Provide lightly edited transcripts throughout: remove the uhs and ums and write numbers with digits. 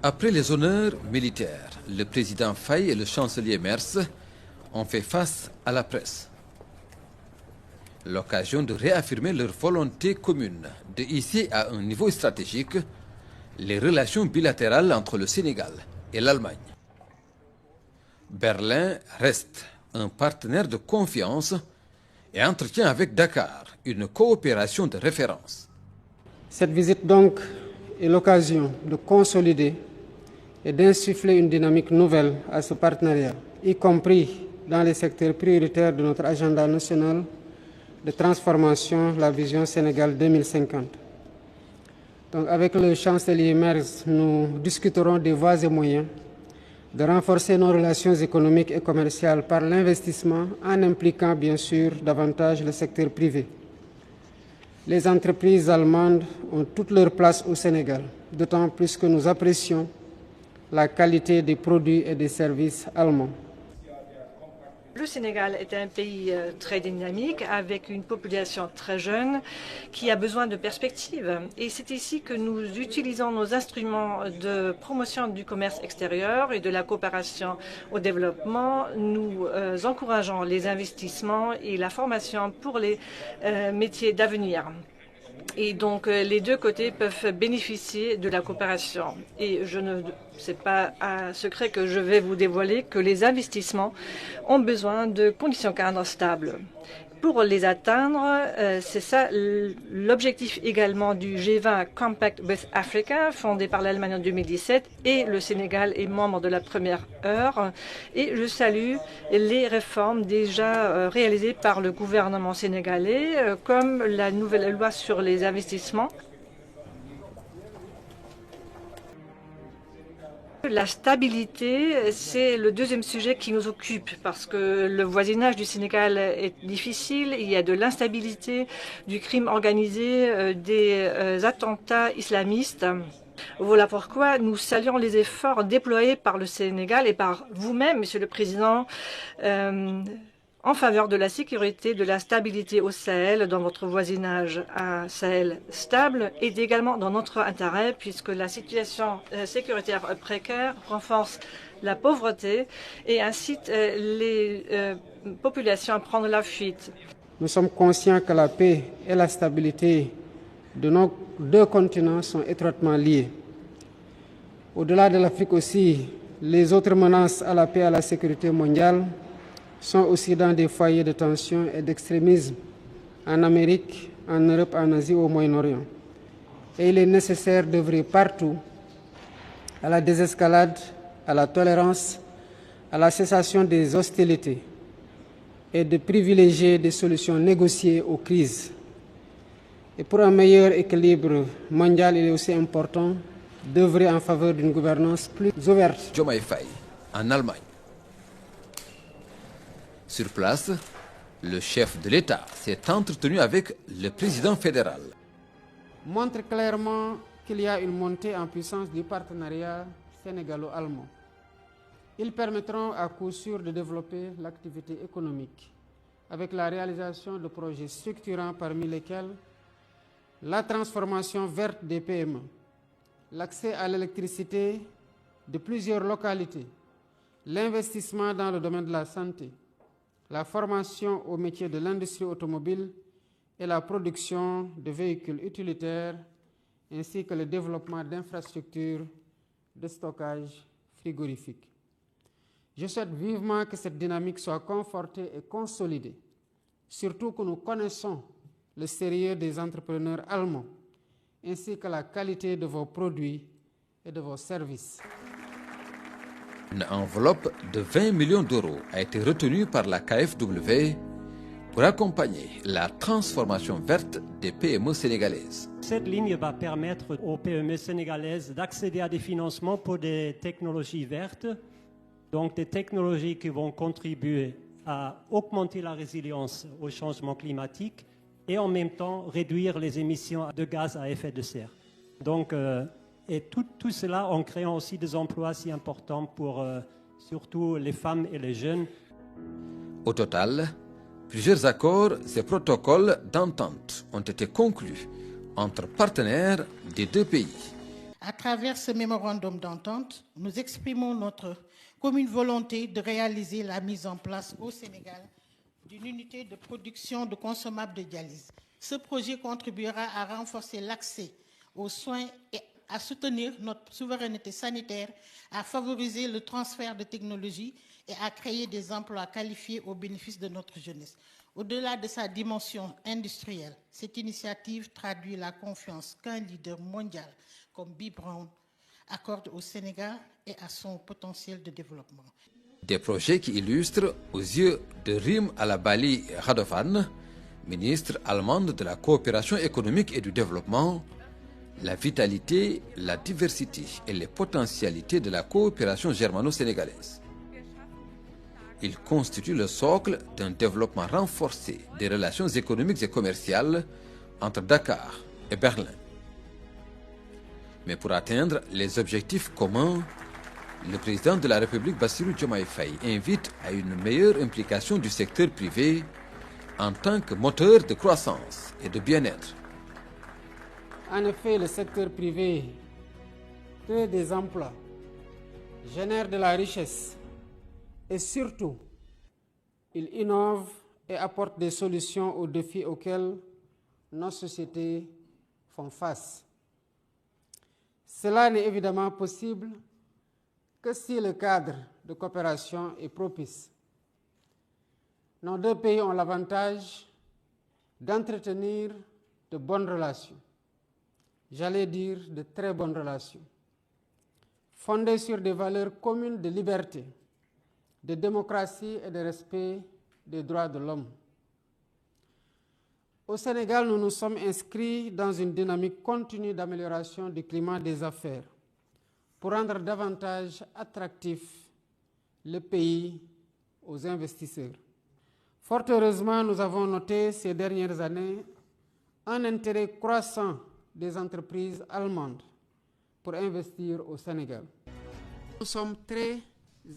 Après les honneurs militaires, le président Faye et le chancelier Merz ont fait face à la presse. L'occasion de réaffirmer leur volonté commune de hisser à un niveau stratégique les relations bilatérales entre le Sénégal et l'Allemagne. Berlin reste un partenaire de confiance et entretient avec Dakar une coopération de référence. Cette visite donc est l'occasion de consolider et d'insuffler une dynamique nouvelle à ce partenariat, y compris dans les secteurs prioritaires de notre agenda national de transformation, la vision Sénégal 2050. Donc, avec le chancelier Merz, nous discuterons des voies et moyens de renforcer nos relations économiques et commerciales par l'investissement en impliquant bien sûr davantage le secteur privé. Les entreprises allemandes ont toute leur place au Sénégal, d'autant plus que nous apprécions la qualité des produits et des services allemands. Le Sénégal est un pays très dynamique, avec une population très jeune qui a besoin de perspectives. Et c'est ici que nous utilisons nos instruments de promotion du commerce extérieur et de la coopération au développement. Nous encourageons les investissements et la formation pour les métiers d'avenir. Et donc, les deux côtés peuvent bénéficier de la coopération. Et c'est pas un secret que je vais vous dévoiler que les investissements ont besoin de conditions cadres stables. Pour les atteindre, c'est ça l'objectif également du G20 Compact with Africa, fondé par l'Allemagne en 2017, et le Sénégal est membre de la première heure. Et je salue les réformes déjà réalisées par le gouvernement sénégalais, comme la nouvelle loi sur les investissements. La stabilité, c'est le deuxième sujet qui nous occupe parce que le voisinage du Sénégal est difficile, il y a de l'instabilité, du crime organisé, des attentats islamistes. Voilà pourquoi nous saluons les efforts déployés par le Sénégal et par vous-même, Monsieur le Président, en faveur de la sécurité, de la stabilité au Sahel, dans votre voisinage à Sahel stable, est également dans notre intérêt, puisque la situation sécuritaire précaire renforce la pauvreté et incite les populations à prendre la fuite. Nous sommes conscients que la paix et la stabilité de nos deux continents sont étroitement liés. Au-delà de l'Afrique aussi, les autres menaces à la paix et à la sécurité mondiale sont aussi dans des foyers de tension et d'extrémisme en Amérique, en Europe, en Asie ou au Moyen-Orient. Et il est nécessaire d'œuvrer partout à la désescalade, à la tolérance, à la cessation des hostilités et de privilégier des solutions négociées aux crises. Et pour un meilleur équilibre mondial, il est aussi important d'œuvrer en faveur d'une gouvernance plus ouverte. Diomaye Faye, en Allemagne. Sur place, le chef de l'État s'est entretenu avec le président fédéral. Montre clairement qu'il y a une montée en puissance du partenariat sénégalo-allemand. Ils permettront à coup sûr de développer l'activité économique avec la réalisation de projets structurants parmi lesquels la transformation verte des PME, l'accès à l'électricité de plusieurs localités, l'investissement dans le domaine de la santé, la formation au métier de l'industrie automobile et la production de véhicules utilitaires, ainsi que le développement d'infrastructures de stockage frigorifique. Je souhaite vivement que cette dynamique soit confortée et consolidée, surtout que nous connaissons le sérieux des entrepreneurs allemands, ainsi que la qualité de vos produits et de vos services. Une enveloppe de 20 millions d'euros a été retenue par la KfW pour accompagner la transformation verte des PME sénégalaises. Cette ligne va permettre aux PME sénégalaises d'accéder à des financements pour des technologies vertes, donc des technologies qui vont contribuer à augmenter la résilience au changement climatique et en même temps réduire les émissions de gaz à effet de serre. Donc, et tout cela en créant aussi des emplois si importants pour surtout les femmes et les jeunes. Au total, plusieurs accords et protocoles d'entente ont été conclus entre partenaires des deux pays. À travers ce mémorandum d'entente, nous exprimons notre commune volonté de réaliser la mise en place au Sénégal d'une unité de production de consommables de dialyse. Ce projet contribuera à renforcer l'accès aux soins et à soutenir notre souveraineté sanitaire, à favoriser le transfert de technologies et à créer des emplois qualifiés au bénéfice de notre jeunesse. Au-delà de sa dimension industrielle, cette initiative traduit la confiance qu'un leader mondial comme B. Brown accorde au Sénégal et à son potentiel de développement. Des projets qui illustrent aux yeux de Rim Alabali Radovan, ministre allemande de la coopération économique et du développement, la vitalité, la diversité et les potentialités de la coopération germano-sénégalaise. Il constitue le socle d'un développement renforcé des relations économiques et commerciales entre Dakar et Berlin. Mais pour atteindre les objectifs communs, le président de la République, Bassirou Diomaye Faye, invite à une meilleure implication du secteur privé en tant que moteur de croissance et de bien-être. En effet, le secteur privé crée des emplois, génère de la richesse et surtout, il innove et apporte des solutions aux défis auxquels nos sociétés font face. Cela n'est évidemment possible que si le cadre de coopération est propice. Nos deux pays ont l'avantage d'entretenir de bonnes relations, j'allais dire de très bonnes relations, fondées sur des valeurs communes de liberté, de démocratie et de respect des droits de l'homme. Au Sénégal, nous nous sommes inscrits dans une dynamique continue d'amélioration du climat des affaires pour rendre davantage attractif le pays aux investisseurs. Fort heureusement, nous avons noté ces dernières années un intérêt croissant des entreprises allemandes pour investir au Sénégal. Nous sommes très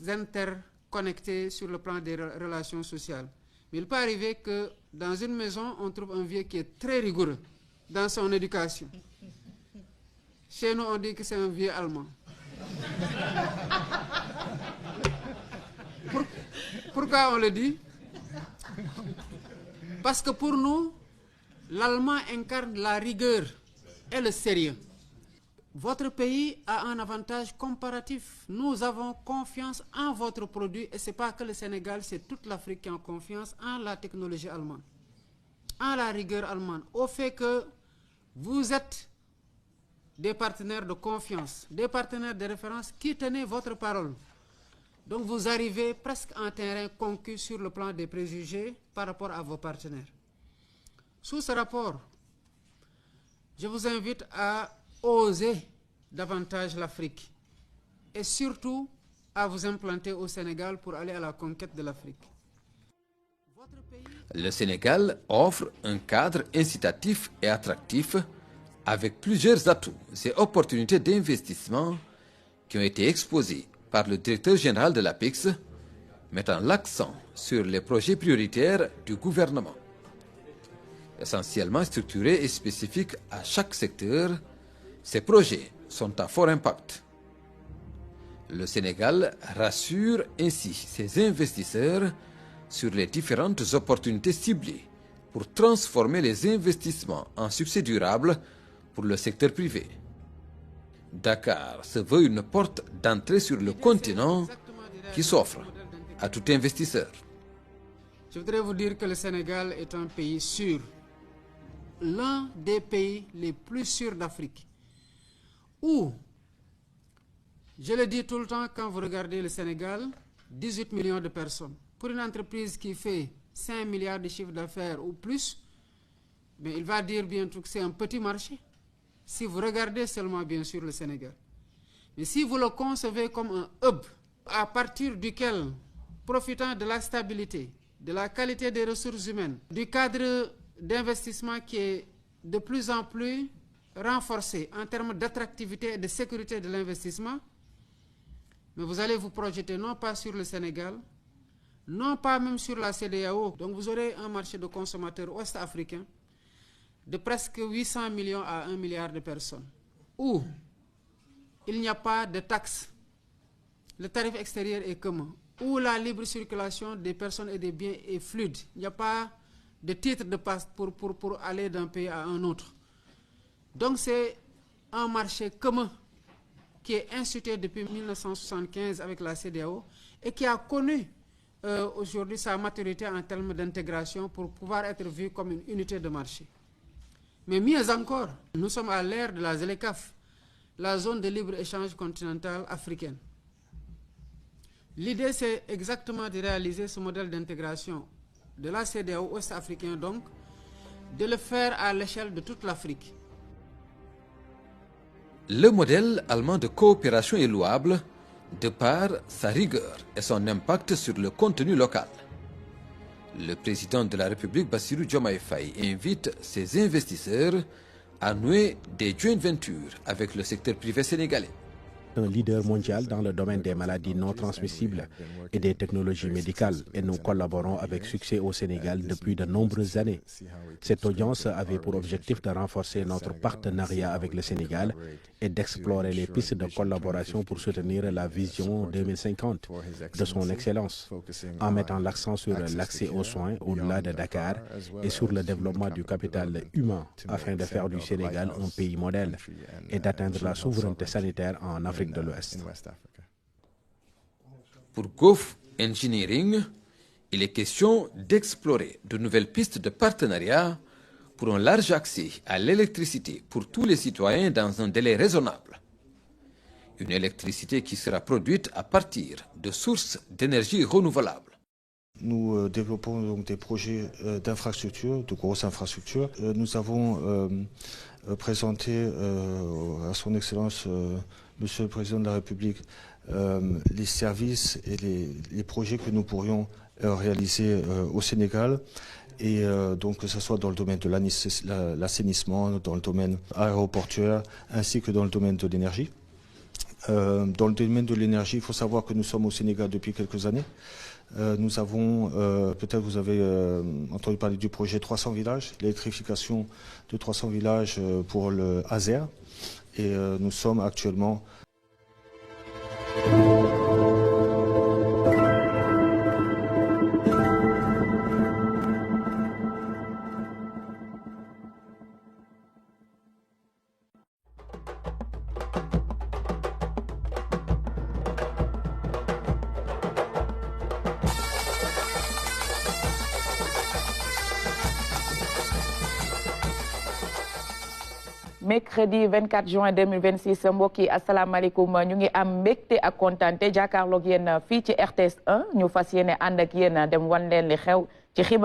interconnectés sur le plan des relations sociales. Mais il peut arriver que dans une maison, on trouve un vieux qui est très rigoureux dans son éducation. Chez nous, on dit que c'est un vieux allemand. Pourquoi on le dit? Parce que pour nous, l'allemand incarne la rigueur et le sérieux. Votre pays a un avantage comparatif. Nous avons confiance en votre produit et ce n'est pas que le Sénégal, c'est toute l'Afrique qui a confiance en la technologie allemande, en la rigueur allemande, au fait que vous êtes des partenaires de confiance, des partenaires de référence qui tenaient votre parole. Donc vous arrivez presque en terrain conquis sur le plan des préjugés par rapport à vos partenaires. Sous ce rapport, je vous invite à oser davantage l'Afrique et surtout à vous implanter au Sénégal pour aller à la conquête de l'Afrique. Le Sénégal offre un cadre incitatif et attractif avec plusieurs atouts et opportunités d'investissement qui ont été exposés par le directeur général de l'APEX, mettant l'accent sur les projets prioritaires du gouvernement. Essentiellement structurés et spécifiques à chaque secteur, ces projets sont à fort impact. Le Sénégal rassure ainsi ses investisseurs sur les différentes opportunités ciblées pour transformer les investissements en succès durable pour le secteur privé. Dakar se veut une porte d'entrée sur le continent qui s'offre à tout investisseur. Je voudrais vous dire que le Sénégal est un pays sûr, l'un des pays les plus sûrs d'Afrique, où, je le dis tout le temps quand vous regardez le Sénégal, 18 millions de personnes. Pour une entreprise qui fait 5 milliards de chiffre d'affaires ou plus, mais il va dire bientôt que c'est un petit marché. Si vous regardez seulement bien sûr le Sénégal. Mais si vous le concevez comme un hub à partir duquel, profitant de la stabilité, de la qualité des ressources humaines, du cadre d'investissement qui est de plus en plus renforcé en termes d'attractivité et de sécurité de l'investissement, mais vous allez vous projeter non pas sur le Sénégal, non pas même sur la CEDEAO. Donc vous aurez un marché de consommateurs ouest-africains de presque 800 millions à 1 milliard de personnes, où il n'y a pas de taxe. Le tarif extérieur est commun. Où la libre circulation des personnes et des biens est fluide. Il n'y a pas de titre de passe pour aller d'un pays à un autre. Donc c'est un marché commun qui est institué depuis 1975 avec la CEDEAO et qui a connu aujourd'hui sa maturité en termes d'intégration pour pouvoir être vu comme une unité de marché. Mais mieux encore, nous sommes à l'ère de la ZLECAf, la zone de libre-échange continentale africaine. L'idée, c'est exactement de réaliser ce modèle d'intégration de la CEDEAO ouest-africain, donc, de le faire à l'échelle de toute l'Afrique. Le modèle allemand de coopération est louable de par sa rigueur et son impact sur le contenu local. Le président de la République, Bassirou Diomaye Faye, invite ses investisseurs à nouer des joint ventures avec le secteur privé sénégalais. Un leader mondial dans le domaine des maladies non transmissibles et des technologies médicales et nous collaborons avec succès au Sénégal depuis de nombreuses années. Cette audience avait pour objectif de renforcer notre partenariat avec le Sénégal et d'explorer les pistes de collaboration pour soutenir la vision 2050 de son Excellence, en mettant l'accent sur l'accès aux soins au-delà de Dakar et sur le développement du capital humain afin de faire du Sénégal un pays modèle et d'atteindre la souveraineté sanitaire en Afrique de l'Ouest. Pour Gulf Engineering, il est question d'explorer de nouvelles pistes de partenariat pour un large accès à l'électricité pour tous les citoyens dans un délai raisonnable. Une électricité qui sera produite à partir de sources d'énergie renouvelables. Nous développons donc des projets d'infrastructures, de grosses infrastructures. Nous avons présenté à son Excellence Monsieur le Président de la République les services et les projets que nous pourrions réaliser au Sénégal, et donc que ce soit dans le domaine de l'assainissement, dans le domaine aéroportuaire, ainsi que dans le domaine de l'énergie. Dans le domaine de l'énergie, il faut savoir que nous sommes au Sénégal depuis quelques années. Nous avons, peut-être vous avez entendu parler du projet 300 villages, l'électrification de 300 villages pour le Azer. Et nous sommes actuellement... mercredi 24 juin 2026 mbokk yi asalaamaaleykum ñu ngi am mbégte ak kontaante jàkkaarloog yéen fii ci RTS 1 ñu fas yéene ànd ak yéen dem wan leen li xew ci xibaar